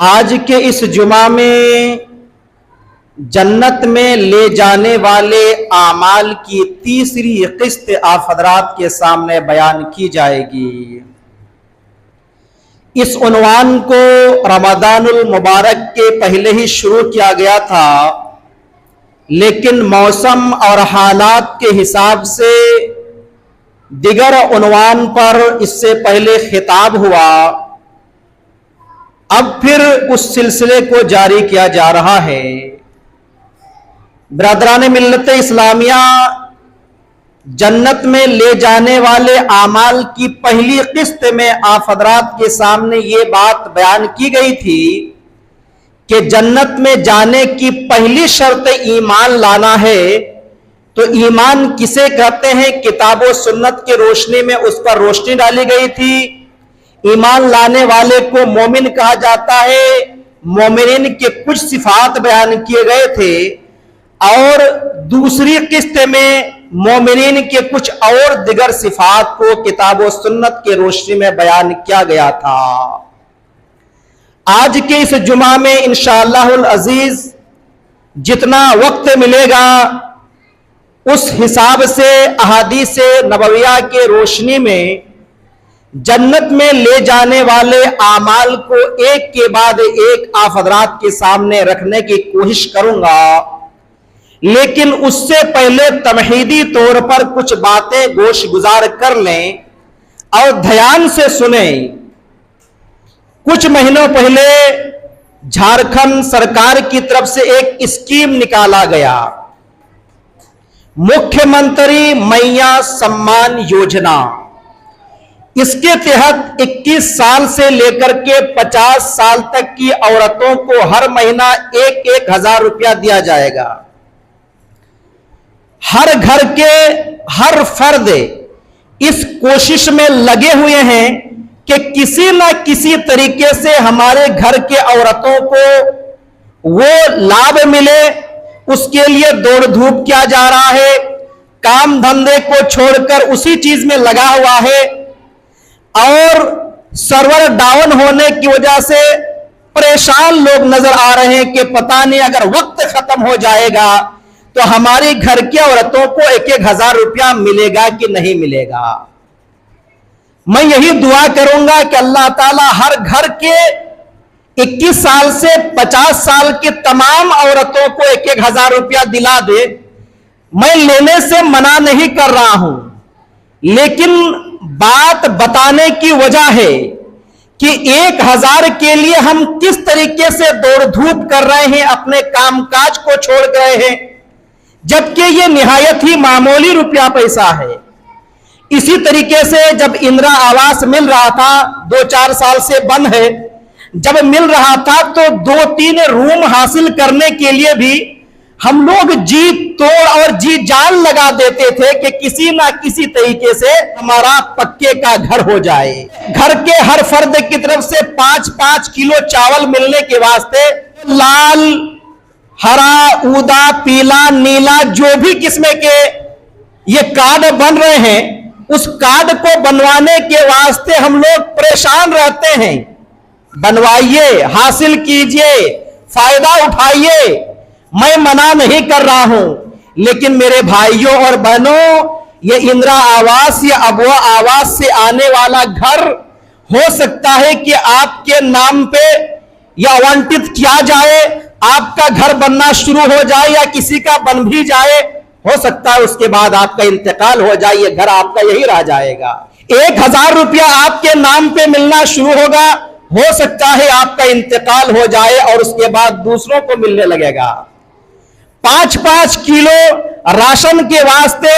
آج کے اس جمعہ میں جنت میں لے جانے والے اعمال کی تیسری قسط آپ حضرات کے سامنے بیان کی جائے گی۔ اس عنوان کو رمضان المبارک کے پہلے ہی شروع کیا گیا تھا، لیکن موسم اور حالات کے حساب سے دیگر عنوان پر اس سے پہلے خطاب ہوا، اب پھر اس سلسلے کو جاری کیا جا رہا ہے۔ برادران ملت اسلامیہ، جنت میں لے جانے والے اعمال کی پہلی قسط میں آپ حضرات کے سامنے یہ بات بیان کی گئی تھی کہ جنت میں جانے کی پہلی شرط ایمان لانا ہے۔ تو ایمان کسے کہتے ہیں؟ کتاب و سنت کی روشنی میں اس پر روشنی ڈالی گئی تھی۔ ایمان لانے والے کو مومن کہا جاتا ہے۔ مومنین کے کچھ صفات بیان کیے گئے تھے، اور دوسری قسط میں مومنین کے کچھ اور دیگر صفات کو کتاب و سنت کی روشنی میں بیان کیا گیا تھا۔ آج کے اس جمعہ میں انشاءاللہ العزیز جتنا وقت ملے گا، اس حساب سے احادیث نبویہ کے روشنی میں جنت میں لے جانے والے اعمال کو ایک کے بعد ایک آپ حضرات کے سامنے رکھنے کی کوشش کروں گا، لیکن اس سے پہلے تمہیدی طور پر کچھ باتیں گوش گزار کر لیں اور دھیان سے سنیں۔ کچھ مہینوں پہلے جھارکھنڈ سرکار کی طرف سے ایک اسکیم نکالا گیا، مکھیہ منتری میاں سمان یوجنا۔ اس کے تحت 21 سال سے لے کر کے 50 سال تک کی عورتوں کو ہر مہینہ 1,000 روپیہ دیا جائے گا۔ ہر گھر کے ہر فرد اس کوشش میں لگے ہوئے ہیں کہ کسی نہ کسی طریقے سے ہمارے گھر کے عورتوں کو وہ لابھ ملے، اس کے لیے دوڑ دھوپ کیا جا رہا ہے، کام دھندے کو چھوڑ کر اسی چیز میں لگا ہوا ہے، اور سرور ڈاؤن ہونے کی وجہ سے پریشان لوگ نظر آ رہے ہیں کہ پتہ نہیں اگر وقت ختم ہو جائے گا تو ہماری گھر کی عورتوں کو 1,000 روپیہ ملے گا کہ نہیں ملے گا۔ میں یہی دعا کروں گا کہ اللہ تعالیٰ ہر گھر کے 21 سال سے 50 سال کی تمام عورتوں کو 1,000 روپیہ دلا دے۔ میں لینے سے منع نہیں کر رہا ہوں، لیکن بات بتانے کی وجہ ہے کہ 1,000 کے لیے ہم کس طریقے سے دوڑ دھوپ کر رہے ہیں، اپنے کام کاج کو چھوڑ رہے ہیں، جبکہ یہ نہایت ہی معمولی روپیہ پیسہ ہے۔ اسی طریقے سے جب اندرا آواس مل رہا تھا، 2-4 سال سے بند ہے، جب مل رہا تھا تو 2-3 روم حاصل کرنے کے لیے بھی ہم لوگ جی توڑ اور جی جان لگا دیتے تھے کہ کسی نہ کسی طریقے سے ہمارا پکے کا گھر ہو جائے۔ گھر کے ہر فرد کی طرف سے 5-5 کلو چاول ملنے کے واسطے لال، ہرا، اودا، پیلا، نیلا جو بھی قسم کے یہ کارڈ بن رہے ہیں، اس کارڈ کو بنوانے کے واسطے ہم لوگ پریشان رہتے ہیں۔ بنوائیے، حاصل کیجئے، فائدہ اٹھائیے، میں منع نہیں کر رہا ہوں، لیکن میرے بھائیوں اور بہنوں، یہ اندرا آواس یا ابوا آواس سے آنے والا گھر ہو سکتا ہے کہ آپ کے نام پہ یا وانٹت کیا جائے، آپ کا گھر بننا شروع ہو جائے یا کسی کا بن بھی جائے، ہو سکتا ہے اس کے بعد آپ کا انتقال ہو جائے، یہ گھر آپ کا یہی رہ جائے گا۔ 1,000 روپیہ آپ کے نام پہ ملنا شروع ہوگا، ہو سکتا ہے آپ کا انتقال ہو جائے اور اس کے بعد دوسروں کو ملنے لگے گا۔ 5-5 کلو راشن کے واسطے،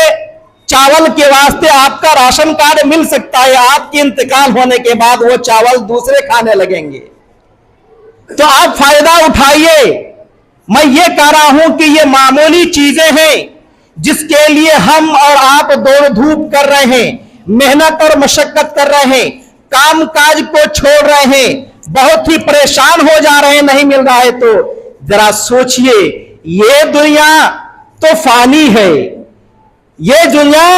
چاول کے واسطے آپ کا راشن کارڈ مل سکتا ہے، آپ کے انتقال ہونے کے بعد وہ چاول دوسرے کھانے لگیں گے۔ تو آپ فائدہ اٹھائیے۔ میں یہ کہہ رہا ہوں کہ یہ معمولی چیزیں ہیں جس کے لیے ہم اور آپ دوڑ دھوپ کر رہے ہیں، محنت اور مشقت کر رہے ہیں، کام کاج کو چھوڑ رہے ہیں، بہت ہی پریشان ہو جا رہے ہیں، نہیں مل رہا ہے۔ تو ذرا سوچئے، یہ دنیا تو فانی ہے، یہ دنیا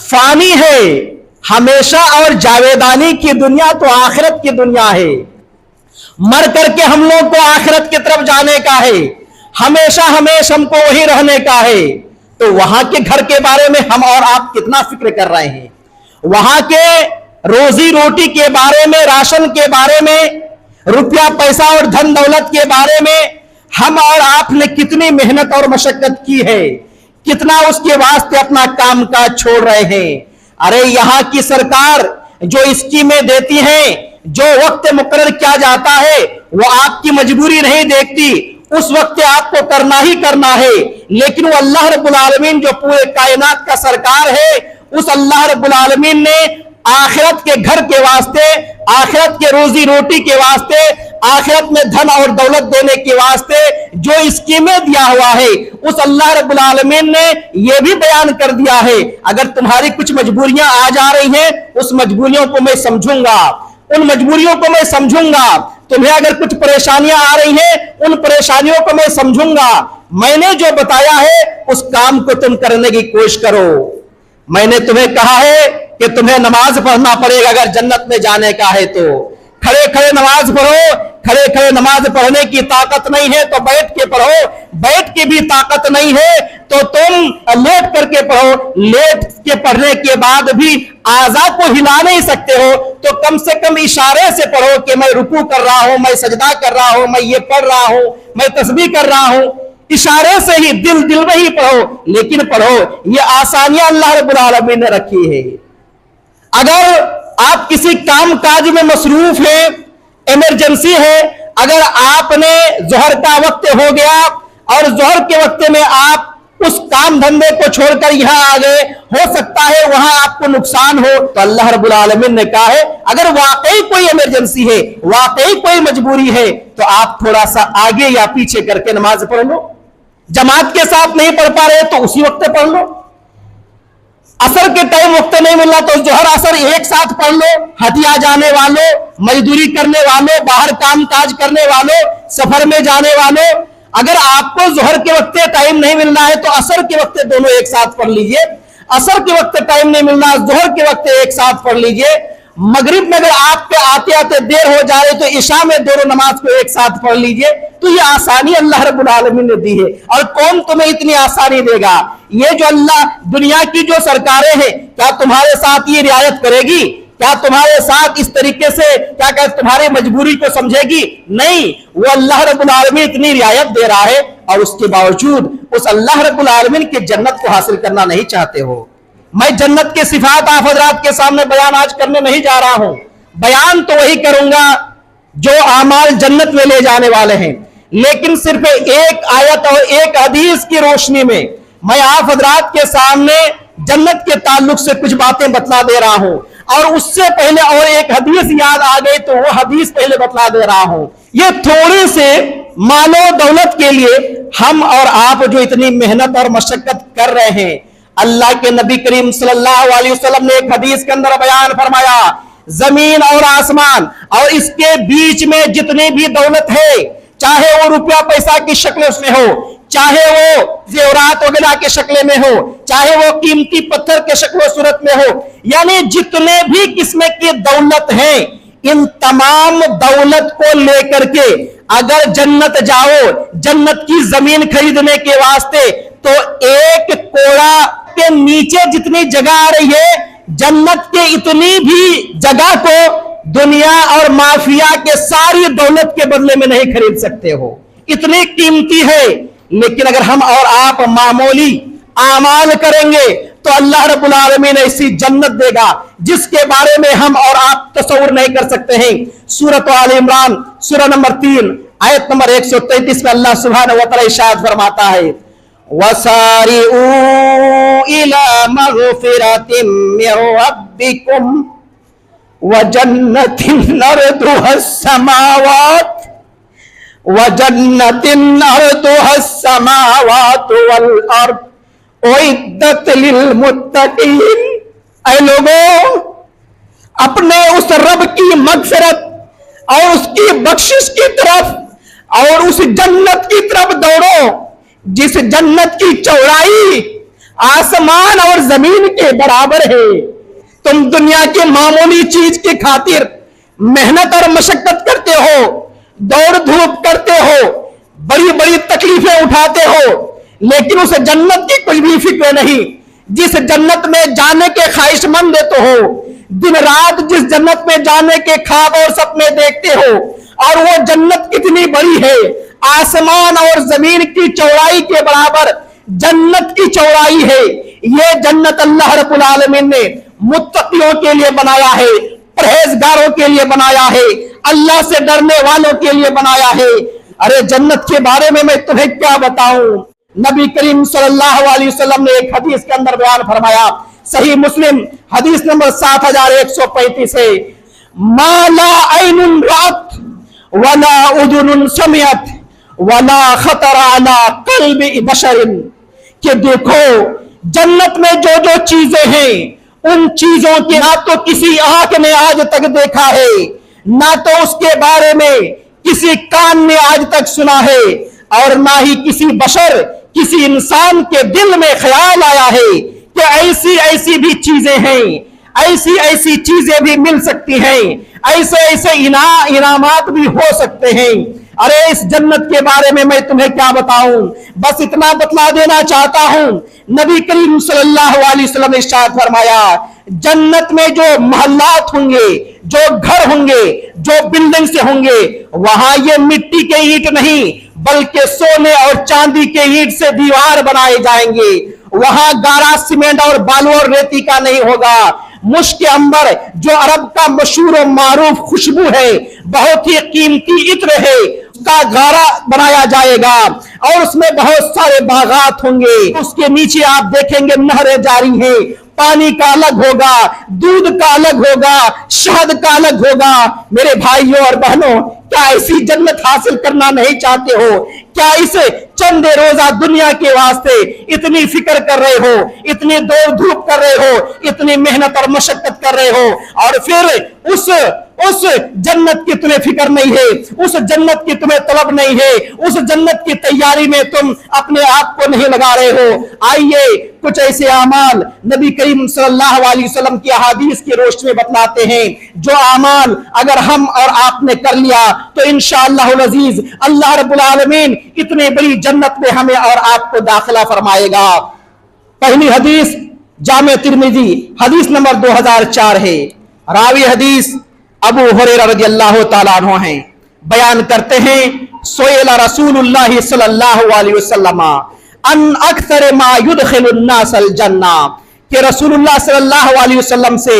فانی ہے، ہمیشہ اور جاویدانی کی دنیا تو آخرت کی دنیا ہے۔ मर करके हम लोग को आखिरत की तरफ जाने का है, हमेशा हमेशा हमको वही रहने का है। तो वहां के घर के बारे में हम और आप कितना फिक्र कर रहे हैं, वहां के रोजी रोटी के बारे में, राशन के बारे में, रुपया पैसा और धन दौलत के बारे में हम और आपने कितनी मेहनत और मशक्कत की है, कितना उसके वास्ते अपना काम काज छोड़ रहे हैं। अरे यहां की सरकार जो स्कीमें देती है, जो वक्त मुकर्रर किया जाता है, वो आपकी मजबूरी नहीं देखती, उस वक्त आपको करना ही करना है। लेकिन वो अल्लाह रब्बुल आलमीन जो पूरे कायनात का सरकार है, उस अल्लाह रब्बुल आलमीन ने आखिरत के घर के वास्ते, आखिरत के रोजी रोटी के वास्ते, आखिरत में धन और दौलत देने के वास्ते जो स्कीमें दिया हुआ है, उस अल्लाह रब्बुल आलमीन ने यह भी बयान कर दिया है, अगर तुम्हारी कुछ मजबूरियां आ जा रही हैं, उस मजबूरियों को मैं समझूंगा, उन मजबूरियों को मैं समझूंगा। तुम्हें अगर कुछ परेशानियां आ रही हैं, उन परेशानियों को मैं समझूंगा। मैंने जो बताया है उस काम को तुम करने की कोशिश करो। मैंने तुम्हें कहा है कि तुम्हें नमाज पढ़ना पड़ेगा अगर जन्नत में जाने का है तो। खड़े खड़े नमाज पढ़ो, खड़े खड़े नमाज पढ़ने की ताकत नहीं है तो बैठ के पढ़ो, बैठ के भी ताकत नहीं है तो तुम लेट करके पढ़ो, लेट के पढ़ने के बाद भी आज़ा को हिला नहीं सकते हो तो कम से कम इशारे से पढ़ो कि मैं रुकू कर रहा हूं, मैं सजदा कर रहा हूं, मैं ये पढ़ रहा हूं, मैं तस्बीह कर रहा हूं। इशारे से ही दिल में ही पढ़ो, लेकिन पढ़ो। ये आसानियां अल्लाह रब्बुल आलमीन ने रखी है। अगर आप किसी काम काज में मसरूफ है, इमरजेंसी है, अगर आपने जोहर का वक्त हो गया और जोहर के वक्त में आप उस काम धंधे को छोड़कर यहां आ गए, हो सकता है वहां आपको नुकसान हो, तो अल्लाह रब्बुल आलमीन ने कहा है अगर वाकई कोई इमरजेंसी है, वाकई कोई मजबूरी है, तो आप थोड़ा सा आगे या पीछे करके नमाज पढ़ लो। जमात के साथ नहीं पढ़ पा रहे तो उसी वक्त पढ़ लो। असर के टाइम वक्त नहीं मिल रहा तो जोहर असर एक साथ पढ़ लो। हटिया जाने वालों, मजदूरी करने वालों, बाहर काम काज करने वालों, सफर में जाने वालों, अगर आपको जोहर के वक्त टाइम नहीं मिल रहा है तो असर के वक्त दोनों एक साथ पढ़ लीजिए। असर के वक्त टाइम नहीं मिल रहा, जोहर के वक्त एक साथ पढ़ लीजिए। मगरिब में अगर आपके आते आते देर हो जा रही तो इशा में दोनों नमाज को एक साथ पढ़ लीजिए। तो ये आसानी अल्लाह रब्बुल आलमीन ने दी है। और कौन तुम्हें इतनी आसानी देगा? ये जो अल्लाह, दुनिया की जो सरकारें हैं, क्या तुम्हारे साथ ये रियायत करेगी? क्या तुम्हारे साथ इस तरीके से क्या क्या तुम्हारी मजबूरी को समझेगी? नहीं, वो अल्लाह रब्बुल आलमीन इतनी रियायत दे रहा है और उसके बावजूद उस अल्लाह रब्बुल आलमीन की जन्नत को हासिल करना नहीं चाहते हो। मैं जन्नत के सिफात आप हजरात के सामने बयान आज करने नहीं जा रहा हूं। बयान तो वही करूंगा जो आमाल जन्नत में ले जाने वाले हैं, लेकिन सिर्फ एक आयत और एक हदीस की रोशनी में मैं आप हजरात के सामने जन्नत के ताल्लुक से कुछ बातें बतला दे रहा हूं। और उससे पहले और एक हदीस याद आ गई तो वो हदीस पहले बतला दे रहा हूं। ये थोड़ी से मालो दौलत के लिए हम और आप जो इतनी मेहनत और मशक्कत कर रहे हैं, अल्लाह के नबी करीम सल्लल्लाहु अलैहि वसल्लम ने एक हदीस के अंदर बयान फरमाया, जमीन और आसमान और इसके बीच में जितनी भी दौलत है, चाहे वो रुपया पैसा की शक्ल उसमें हो, चाहे वो जेवरात वगैरह के शक्ल में हो, चाहे वो कीमती पत्थर के शक्ल सूरत में हो, यानी जितने भी किस्म की दौलत है, इन तमाम दौलत को लेकर के अगर जन्नत जाओ, जन्नत की जमीन खरीदने के वास्ते, तो एक कोड़ा के नीचे जितनी जगह आ रही है, जन्नत के इतनी भी जगह को दुनिया और माफिया के सारी दौलत के बदले में नहीं खरीद सकते हो। इतनी कीमती है। लेकिन अगर हम और आप मामूली आमाल करेंगे तो अल्लाह रब्बुल आलमीन ऐसी जन्नत देगा जिसके बारे में हम और आप तस्वुर नहीं कर सकते हैं। सूरत आल इमरान सूरह नंबर 3 आयत नंबर 133 में अल्लाह सुब्हानहू व तआला इरशाद फरमाता है, वसारिऊ इला मगफिरतिम मिर रब्बिकुम व जन्नतिन अर्दुहस समावात व जन्नतिन अर्दुहस समावात वल अर्द उइद्दत लिल मुत्तकीन। ऐ लोगों, अपने उस रब की मगफिरत और उसकी बख्शिश की तरफ और उस जन्नत की तरफ दौड़ो जिस जन्नत की चौड़ाई आसमान और जमीन के बराबर है। तुम दुनिया की मामूली चीज की खातिर मेहनत और मशक्कत करते हो, दौड़ धूप करते हो, बड़ी बड़ी तकलीफें उठाते हो, लेकिन उस जन्नत की कुछ भी फिक्र नहीं। जिस जन्नत में जाने के ख्वाहिशमंद तो हो, दिन रात जिस जन्नत में जाने के ख्वाब और सपने देखते हो, और वो जन्नत कितनी बड़ी है, आसमान और जमीन की चौड़ाई के बराबर जन्नत की चौड़ाई है। ये जन्नत अल्लाह रब्बुल आलमीन ने मुत्तकियों के लिए बनाया है, परहेजगारों के लिए बनाया है, अल्लाह से डरने वालों के लिए बनाया है। अरे जन्नत के बारे में मैं तुम्हें क्या बताऊं। नबी करीम सल्लल्लाहु अलैहि वसल्लम ने एक हदीस के अंदर बयान फरमाया, सही मुस्लिम हदीस नंबर 7135 है, माला ऐनुन रात वला उदुनुन समियत वला खतरा अला कल्बि बशरिन, कि देखो जन्नत में जो जो चीजें हैं उन चीजों की ना तो किसी आंख ने आज तक देखा है, ना तो उसके बारे में किसी कान ने आज तक सुना है, और ना ही किसी बशर किसी इंसान के दिल में ख्याल आया है कि ऐसी ऐसी भी चीजें हैं, ऐसी ऐसी चीजें भी मिल सकती हैं, ऐसे ऐसे इनामात भी हो सकते हैं। अरे इस जन्नत के बारे में मैं तुम्हें क्या बताऊं, बस इतना बतला देना चाहता हूं। नबी करीम सल्लल्लाहु अलैहि वसल्लम ने इरशाद फरमाया, जन्नत में जो महल्लात होंगे, जो घर होंगे, जो बिल्डिंग से होंगे, वहां ये मिट्टी के ईंट नहीं बल्कि सोने और चांदी के ईंट से दीवार बनाए जाएंगे। वहां गारा सीमेंट और बालू और रेती का नहीं होगा, मुश्क अंबर जो अरब का मशहूर और मारूफ खुशबू है, बहुत ही कीमती इत्र है, उसका गारा बनाया जाएगा, और उसमें बहुत सारे बागात होंगे। उसके नीचे आप देखेंगे नहरें जारी हैं, पानी का अलग होगा, दूध का अलग होगा, शहद का अलग होगा। मेरे भाइयों और बहनों, क्या ऐसी जन्नत हासिल करना नहीं चाहते हो? क्या इस चंद रोजा दुनिया के वास्ते इतनी फिक्र कर रहे हो, इतनी दौड़ धूप कर रहे हो, इतनी मेहनत और मशक्कत कर रहे हो, और फिर उस जन्नत की तुम्हें फिक्र नहीं है, उस जन्नत की तुम्हें तलब नहीं है, उस जन्नत की तैयारी में तुम अपने आप को नहीं लगा रहे हो? आइए कुछ ऐसे अमाल नबी करीम सल्लल्लाहु अलैहि वसल्लम की अहादीस की रोशनी में बतलाते हैं, जो अमाल अगर हम और आपने कर लिया तो इंशाअल्लाहुल अजीज अल्लाह रब्बुल आलमीन इतनी बड़ी जन्नत में हमें और आपको दाखिला फरमाएगा। पहली हदीस जामे तिर्मिजी हदीस नंबर 2004 है। रावी हदीस अबू हुरैरा रज़ियल्लाहु ताला अन्हु हैं, बयान करते हैं, सोएला रसूलुल्लाह सल्लल्लाहु अलैहि वसल्लम अन अक्सर मा युदखिलुन नासल जन्ना, कि रसूलुल्लाह सल्लल्लाहु अलैहि वसल्लम से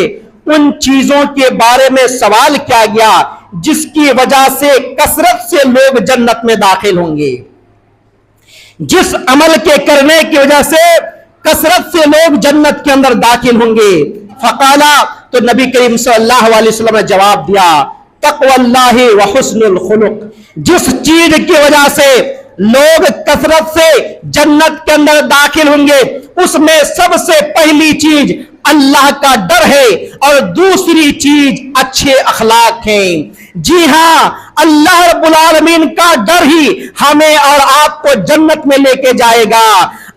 उन चीजों के बारे में सवाल किया गया जिसकी वजह से कसरत से लोग जन्नत में दाखिल होंगे, जिस अमल के करने की वजह से कसरत से लोग जन्नत के अंदर दाखिल होंगे। फकाला, तो नबी करीम सल्लल्लाहु अलैहि वसल्लम ने जवाब दिया, तक़वल्लाहि व हुस्नुल खुलुक, जिस चीज की वजह से लोग कसरत से जन्नत के अंदर दाखिल होंगे उसमें सबसे पहली चीज अल्लाह का डर है, और दूसरी चीज अच्छे अखलाक हैं। जी हां, अल्लाह रब्बुल आलमीन का डर ही हमें और आपको जन्नत में लेके जाएगा।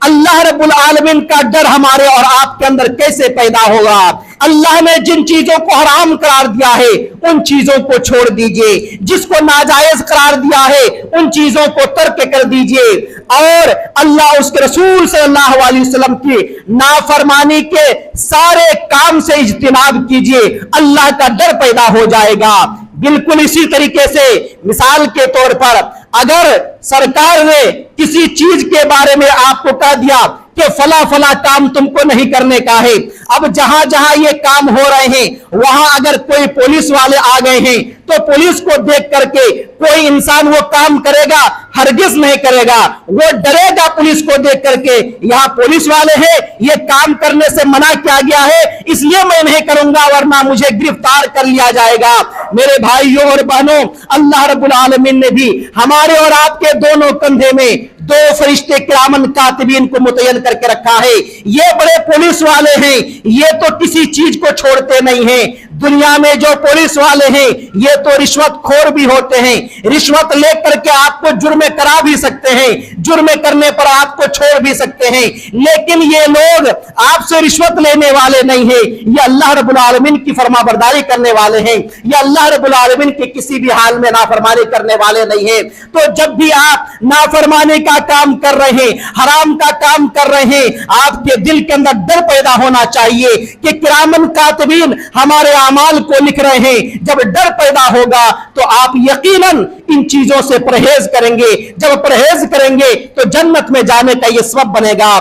अल्लाह रब्बुल आलमीन का डर हमारे और आपके अंदर कैसे पैदा होगा? अल्लाह ने जिन चीजों को हराम करार दिया है उन चीजों को छोड़ दीजिए, जिसको नाजायज करार दिया है उन चीजों को तर्क कर दीजिए, और अल्लाह उसके रसूल सल्लल्लाहु अलैहि वसल्लम की नाफरमानी के सारे काम से इज्तिनाब कीजिए, अल्लाह का डर पैदा हो जाएगा। बिल्कुल इसी तरीके से मिसाल के तौर पर अगर सरकार ने किसी चीज के बारे में आपको कह दिया कि फला फला काम तुमको नहीं करने का है, अब जहां जहां ये काम हो रहे हैं वहां अगर कोई पुलिस वाले आ गए हैं तो पुलिस को देख करके कोई इंसान वो काम करेगा? हरगिज नहीं करेगा, वो डरेगा पुलिस को देख करके, यहाँ पुलिस वाले हैं, ये काम करने से मना किया गया है इसलिए मैं नहीं करूंगा वरना मुझे गिरफ्तार कर लिया जाएगा। मेरे भाइयों और बहनों, अल्लाह रब्बुल आलमीन ने भी हमारे और आपके दोनों कंधे में दो फरिश्ते किरामन कातिबीन को मुतय्यन करके रखा है। ये बड़े पुलिस वाले हैं, ये तो किसी चीज को छोड़ते नहीं हैं। दुनिया में जो पुलिस वाले हैं ये तो रिश्वत खोर भी होते हैं, रिश्वत लेकर के आपको जुर्म करा भी सकते हैं, जुर्म करने पर आपको छोड़ भी सकते हैं, लेकिन ये लोग आपसे रिश्वत लेने वाले नहीं है, ये अल्लाह रब्बुल आलमीन की फरमाबरदारी करने वाले हैं, ये अल्लाह रब्बुल आलमीन की किसी भी हाल में नाफरमानी करने वाले नहीं है। तो जब भी आप नाफरमानी का काम कर रहे हैं, हराम का काम कर रहे हैं, आपके दिल के अंदर डर पैदा होना चाहिए कि किरामन कातिबीन हमारे अमाल को लिख रहे हैं। जब डर पैदा होगा तो आप यकीनन इन चीजों से परहेज करेंगे, जब परहेज करेंगे तो जन्नत में जाने का यह सबब बनेगा।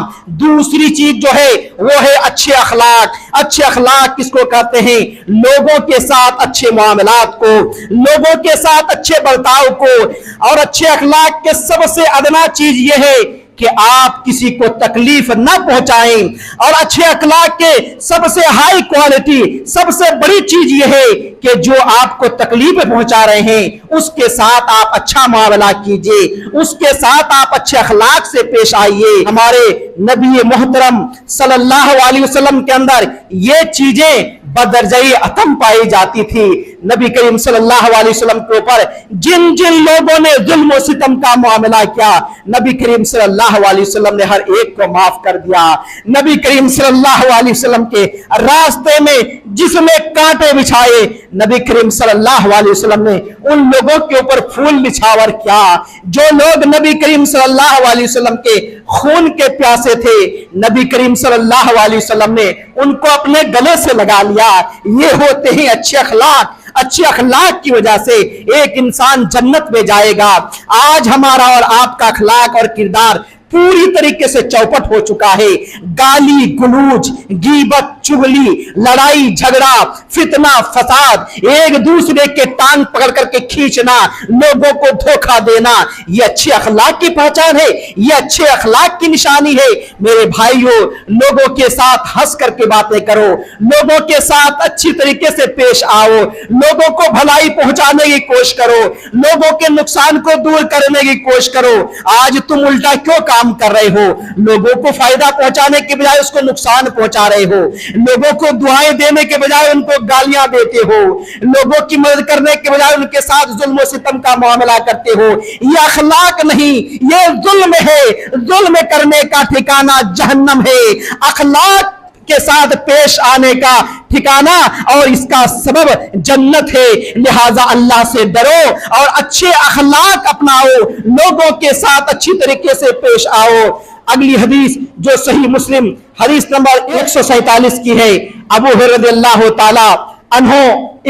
दूसरी चीज जो है वो है अच्छे अखलाक। अच्छे अखलाक किसको कहते हैं? लोगों के साथ अच्छे मामलात को, लोगों के साथ अच्छे बर्ताव को। और अच्छे अखलाक के सबसे अदना चीज यह है कि आप किसी को तकलीफ ना पहुंचाएं। और अच्छे अखलाक के सबसे हाई क्वालिटी, सबसे बड़ी चीज यह है कि जो आपको तकलीफ पहुंचा रहे हैं उसके साथ आप अच्छा मामला कीजिए, उसके साथ आप अच्छे अखलाक से पेश आइए। हमारे नबी मोहतरम सल्लल्लाहु अलैहि वसल्लम के अंदर ये चीजें बदरजई अतम पाई जाती थी। नबी करीम सल्लल्लाहु अलैहि वसल्लम के ऊपर जिन जिन लोगों ने जुल्म और सितम का मामला किया, नबी करीम सल्लल्लाहु अलैहि वसल्लम ने हर एक को माफ कर दिया। नबी करीम सल्लल्लाहु अलैहि वसल्लम के रास्ते में जिसने कांटे बिछाए, नबी करीम सल्लल्लाहु अलैहि वसल्लम ने उन लोगों के ऊपर फूल निछावर किया। जो लोग नबी करीम सल्लल्लाहु अलैहि वसल्लम के खून के प्यासे थे, नबी करीम सल्लल्लाहु अलैहि वसल्लम ने उनको अपने गले से लगा लिया। ये होते हैं अच्छे अखलाक। अच्छे अखलाक की वजह से एक इंसान जन्नत में जाएगा। आज हमारा और आपका अखलाक और किरदार पूरी तरीके से चौपट हो चुका है। गाली गुलूज, गीबत, चुगली, लड़ाई झगड़ा, फितना, फसाद, एक दूसरे के टांग पकड़ करके खींचना, लोगों को धोखा देना, ये अच्छे अखलाक की पहचान है, ये अच्छे अखलाक की निशानी है। मेरे भाइयों, लोगों के साथ हंस करके बातें करो, लोगों के साथ अच्छी तरीके से पेश आओ, लोगों को भलाई पहुंचाने की कोशिश करो, लोगों के नुकसान को दूर करने की कोशिश करो। आज तुम उल्टा क्यों काम कर रहे हो? लोगों को फायदा पहुंचाने के बजाय उसको नुकसान पहुंचा रहे हो, लोगों को दुआएं देने के बजाय उनको गालियां देते हो, लोगों की मदद करने के बजाय उनके साथ जुल्म और सितम का मामला करते हो। ये अखलाक नहीं, ये जुल्म है। जुल्म करने का ठिकाना जहन्नम है, अखलाक के साथ पेश आने का ठिकाना और इसका सबब जन्नत है। लिहाजा अल्लाह से डरो और अच्छे अखलाक अपनाओ, लोगों के साथ अच्छी तरीके से पेश आओ। अगली हदीस जो सही मुस्लिम हदीस नंबर 147 की है, अबू हुरैरा रज़ियल्लाहु ताला अन्हु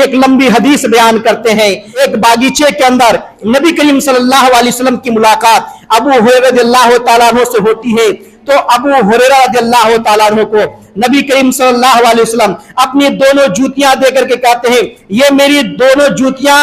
एक लंबी हदीस बयान करते हैं। एक बागीचे के अंदर नबी करीम सल्लल्लाहु अलैहि वसल्लम की मुलाकात अबू हुरैरा रज़ियल्लाहु ताला अन्हु से होती है। तो अबू हुरैरा रज़ियल्लाहु ताला अन्हु को नबी करीम सल्लल्लाहु अलैहि वसल्लम अपनी दोनों जूतियां देकर के कहते हैं, ये मेरी दोनों जूतियां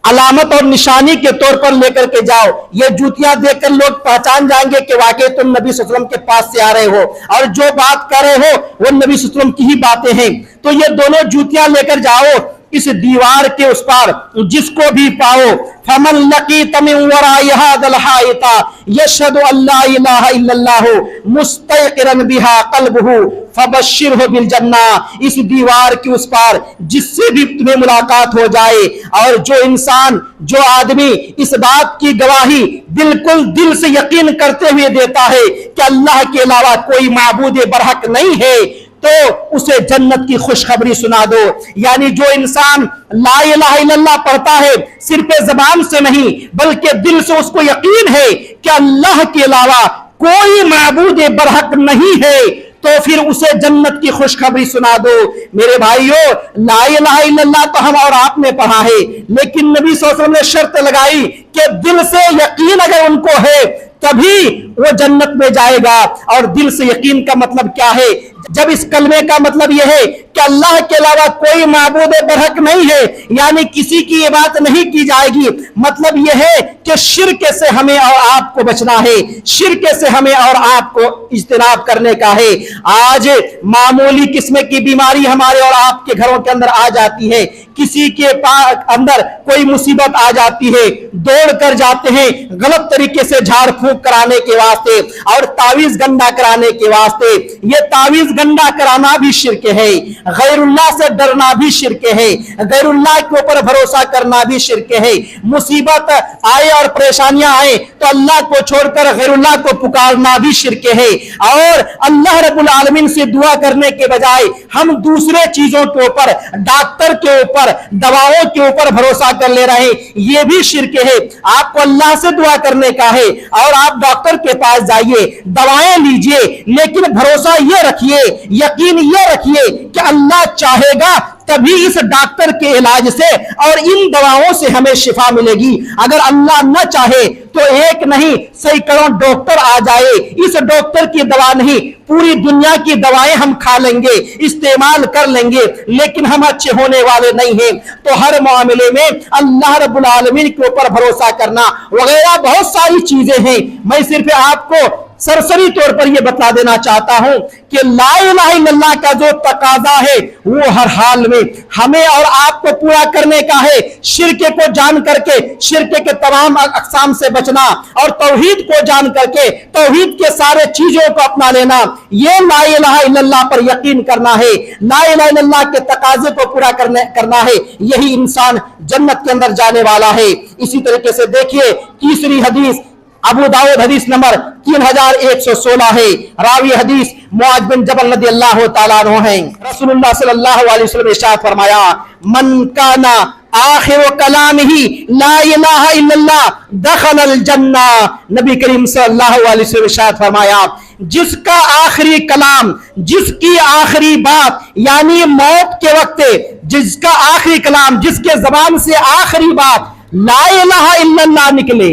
अलामत और निशानी के तौर पर लेकर के जाओ। ये जूतियां देखकर लोग पहचान जाएंगे कि वाकई तुम नबी सल्लल्लाहु अलैहि वसल्लम के पास से आ रहे हो और जो बात कर रहे हो वो नबी सल्लल्लाहु अलैहि वसल्लम की ही बातें हैं। तो ये दोनों जूतियां लेकर जाओ इस दीवार के उस पार, जिसको भी पाओ, फमन लकीत मिन वराइ हाज़ल हाइता यशहदु अल्ला इलाहा इल्लल्लाहु मुस्तयक़िरन बिहा क़ल्बुहु फबश्शिरहु बिल जन्ना। इस दीवार के उस पार जिससे भी तुम्हें मुलाकात हो जाए और जो इंसान, जो आदमी इस बात की गवाही बिल्कुल दिल से यकीन करते हुए देता है कि अल्लाह के अलावा कोई माबूद बरहक नहीं है, तो उसे जन्नत की खुशखबरी सुना दो। यानी जो इंसान ला इलाहा इल्लल्लाह पढ़ता है, सिर्फ ज़बान से नहीं बल्कि दिल से उसको यकीन है कि अल्लाह के अलावा कोई माबूद बरहक नहीं है, तो फिर उसे जन्नत की खुशखबरी सुना दो। मेरे भाइयों, ला इलाहा इल्लल्लाह तो हम और आपने पढ़ा है, लेकिन नबी सल्लल्लाहु अलैहि वसल्लम ने शर्त लगाई कि दिल से यकीन अगर उनको है तभी वो जन्नत में जाएगा। और दिल से यकीन का मतलब क्या है? जब इस कलमे का मतलब यह है कि अल्लाह के अलावा कोई माबूद बरहक नहीं है, यानी किसी की ये बात नहीं की जाएगी, मतलब यह है कि शिर्क से हमें और आपको बचना है, शिर्क से हमें और आपको इज्तिनाब करने का है। आज मामूली किस्म की बीमारी हमारे और आपके घरों के अंदर आ जाती है, किसी के अंदर कोई मुसीबत आ जाती है, दौड़ कर जाते हैं गलत तरीके से झाड़ फूंक कराने के वास्ते, वास्ते और तावीज गंदा कराने के वास्ते। ये तावीज गंदा कराना भी शिर्क है, गैरुल्लाह से डरना भी शिर्क है, गैरुल्लाह के ऊपर भरोसा करना भी शिर्क है। मुसीबत आए और परेशानियां आए तो अल्लाह को छोड़कर गैरुल्लाह को पुकारना भी शिर्क है। और अल्लाह रब्बुल आलमीन से दुआ करने के बजाय हम दूसरे चीजों के ऊपर, डॉक्टर के ऊपर, दवाओं के ऊपर भरोसा कर ले रहे हैं, ये भी शिर्क है। आपको अल्लाह से दुआ करने का है और आप डॉक्टर के पास जाइए, दवाएं लीजिए, लेकिन भरोसा ये रखिए, यकीन ये रखिए कि अल्लाह चाहेगा तभी इस डॉक्टर के इलाज से और इन दवाओं से हमें शिफा मिलेगी। अगर अल्लाह न चाहे तो एक नहीं सैकड़ों डॉक्टर आ जाए, इस डॉक्टर की दवा नहीं पूरी दुनिया की दवाएं हम खा लेंगे, इस्तेमाल कर लेंगे, लेकिन हम अच्छे होने वाले नहीं हैं। तो हर मामले में अल्लाह रब्बुल आलमीन के ऊपर भरोसा करना वगैरह बहुत सारी चीजें हैं। मैं सिर्फ आपको सरसरी तौर पर यह बता देना चाहता हूं कि ला इलाहा इल्लल्लाह का जो तकाजा है वो हर हाल में हमें और आपको पूरा करने का है। शिर्क को जान करके शिर्क के तमाम अक़साम से बचना और तौहीद को जान करके तौहीद के सारे चीजों को अपना लेना, ये ला इलाहा इल्लल्लाह पर यकीन करना है, ला इलाहा इल्लल्लाह के तकाजे को पूरा करना है। यही इंसान जन्नत के अंदर जाने वाला है। इसी तरीके से देखिए तीसरी हदीस अबू दाऊद हदीस नंबर 3116 है। रावी हदीस मुआज बिन जबल रदियल्लाहु ताला अन्हु हैं। रसूलुल्लाह सल्लल्लाहु अलैहि वसल्लम ने इरशाद फरमाया, मन काना आखिर कलामिही ला इलाहा इल्लल्लाह दखलल जन्ना। नबी करीम सल्लल्लाहु अलैहि वसल्लम ने इरशाद फरमाया, जिसका आखिरी कलाम, जिसकी आखिरी बात यानी मौत के वक्त जिसका आखिरी कलाम, जिसके जबान से आखिरी बात ला इलाहा इल्लल्लाह निकले,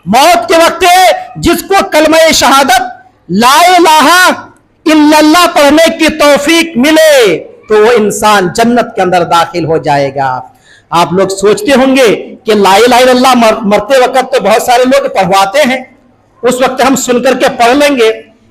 मौत के वक्त जिसको कलमा शहादत ला इलाहा इल्लल्लाह पढ़ने की तौफीक मिले तो वो इंसान जन्नत के अंदर दाखिल हो जाएगा। आप लोग सोचते होंगे कि ला इलाहा इल्लल्लाह मरते वक्त तो बहुत सारे लोग पढ़वाते हैं, उस वक्त हम सुनकर के पढ़ लेंगे,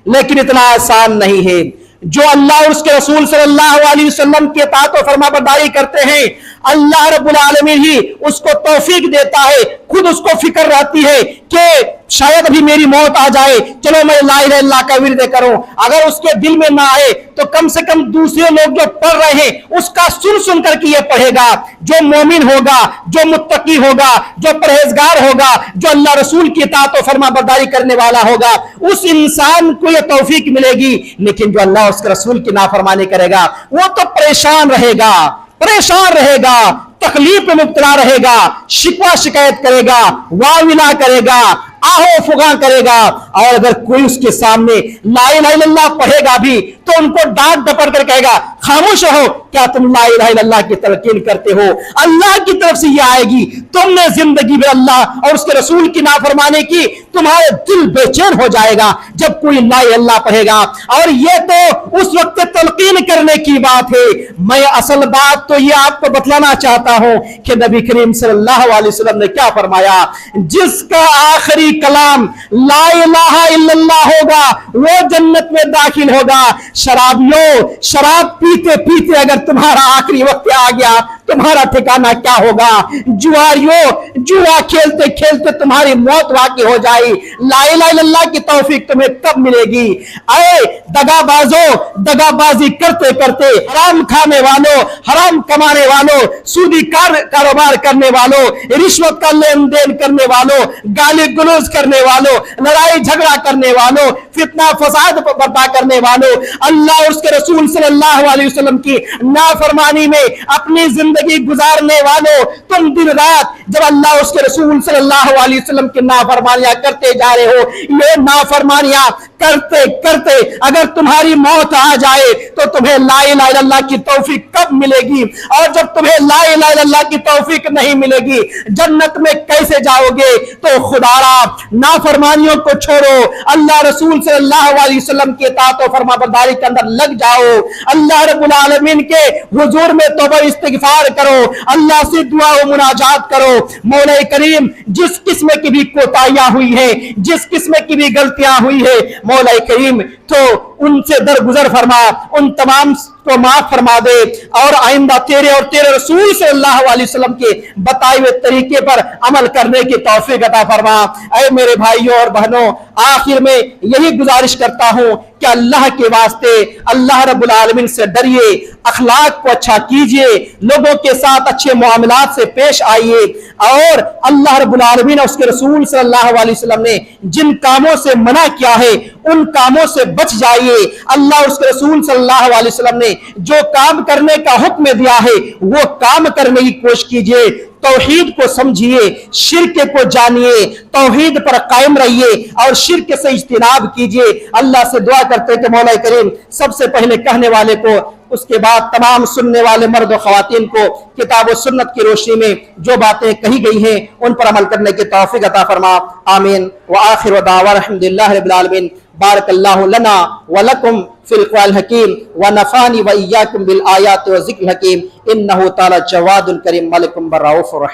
लेकिन इतना आसान नहीं है। जो अल्लाह और उसके रसूल सल्लल्लाहु अलैहि वसल्लम की इताअत और फरमाबरदारी करते हैं, अल्लाह रब्बुल आलमीन ही उसको तौफीक देता है। खुद उसको फिक्र रहती है कि शायद अभी मेरी मौत आ जाए, चलो मैं ला इलाहा इल्लल्लाह का विर्द करूं। अगर उसके दिल में ना आए तो कम से कम दूसरे लोग जो पढ़ रहे हैं उसका सुन सुन करके ये पढ़ेगा। जो मोमिन होगा, जो मुत्तकी होगा, जो परहेजगार होगा, जो अल्लाह रसूल की इताअत और फरमाबरदारी करने वाला होगा, उस इंसान को ये तौफीक मिलेगी। लेकिन जो अल्लाह उसके रसूल की नाफरमानी करेगा वो तो परेशान रहेगा, परेशान रहेगा, तकलीफ में मुब्तला रहेगा, शिकवा शिकायत करेगा, वाविला करेगा, आहो फुगा करेगा। और अगर कोई उसके सामने ला इलाहा इल्लल्लाह पढ़ेगा भी तो उनको डांट डपट कर कहेगा, खामोश रहो, क्या तुम ला इलाहा इल्लल्लाह की तलकीन करते हो? अल्लाह की तरफ से ये आएगी, तुमने जिंदगी में अल्लाह और उसके रसूल की नाफरमानी की, तुम्हारे दिल बेचैन हो जाएगा जब कोई ला इलाहा इल्लल्लाह पढ़ेगा। और ये तो उस वक्त तलकीन करने की बात है। मैं असल बात तो ये आपको बतलाना चाहता हूं कि नबी करीम सल्लल्लाहु अलैहि वसल्लम ने क्या फरमाया, जिसका आखिरी कलाम ला इलाहा इल्लल्लाह होगा वो जन्नत में दाखिल होगा। शराबियों, शराब पीते पीते अगर तुम्हारा आखिरी वक्त आ गया तुम्हारा ठिकाना क्या होगा? जुआरियों, जुआ खेलते खेलते तुम्हारी मौत वाक़ई हो जाए, ला इलाहा इल्लल्लाह की तौफीक तुम्हें कब मिलेगी? अरे दगाबाजों, दगाबाजी करते करते, हराम खाने वालों, हराम कमाने वालों, सूदी कारोबार करने वालों, रिश्वत का लेन देन करने वालों, गाली गलौज करने वालों, लड़ाई झगड़ा करने वालों, फितना फसाद बर्पा करने वालों, अल्लाह और उसके रसूल सल्लल्लाहु अलैहि वसल्लम की नाफरमानी में अपनी जिंदगी गुजारने वालों, तुम दिन रात जब अल्लाह और उसके रसूल सल्लल्लाहु अलैहि वसल्लम की नाफरमानियां करते जा रहे हो, ये नाफरमानियां करते करते अगर तुम्हारी मौत आ जाए तो तुम्हें ला इलाहा इल्लल्लाह की तौफीक कब मिलेगी? और जब तुम्हें ला इलाहा इल्लल्लाह की तौफीक नहीं मिलेगी जन्नत में कैसे जाओगे? तो खुदारा नाफरमानियों को छोड़ो, अल्लाह रसूल सल्लल्लाहु अलैहि वसल्लम की इताअत और फरमाबरदारी के अंदर लग जाओ, अल्लाह रब्बुल आलमीन के हुजूर में तौबा इस्तिगफार करो, अल्लाह से दुआ व मुनाजात करो। मौला करीम जिस किस्म की भी कोताहियां हुई है, जिस किस्म की भी गलतियां हुई है, मौला करीम तो उनसे दरगुजर फरमा, उन तमाम को माफ फरमा दे और आइंदा तेरे और तेरे रसूल सल्लल्लाहु अलैहि वसल्लम के बताए हुए तरीके पर अमल करने की तौफीक अता फरमा। ऐ मेरे भाइयों और बहनों, आखिर में यही गुजारिश करता हूं कि अल्लाह के वास्ते अल्लाह रब्बुल आलमीन से डरिए, अखलाक को अच्छा कीजिए, लोगों के साथ अच्छे मामलात से पेश आइए और अल्लाह रब्बुल आलमीन और उसके रसूल सल्लल्लाहु अलैहि वसल्लम ने जिन कामों से मना किया है उन कामों से बच जाइए। अल्लाह और उसके रसूल सल्लल्लाहु अलैहि वसल्लम ने जो काम करने का हुक्म दिया है वो काम करने की कोशिश कीजिए। तौहीद को समझिए, शिर्क को जानिए, तौहीद पर कायम रहिए और शिर्क से इज्तिनाब कीजिए। अल्लाह से दुआ करते हैं कि मौला करीम सबसे पहले कहने वाले को, उसके बाद तमाम सुनने वाले मर्द और ख्वातीन को किताब और सुन्नत की रोशनी में जो बातें कही गई हैं उन पर अमल करने की तौफीक अता फरमा। आमीन व आखिर दावा अल्हम्दुलिल्लाहि रब्बिल आलमीन। बारकल्लाहु लना व लकुम फिल क़ुरआनिल हकीम व नफ़ानी व इय्याकुम बिल आयाति व ज़िक्रिल हकीम। इन्नहु तआला जवादुल करीम मलिकुम बर्रऊफ़ुर रहीम।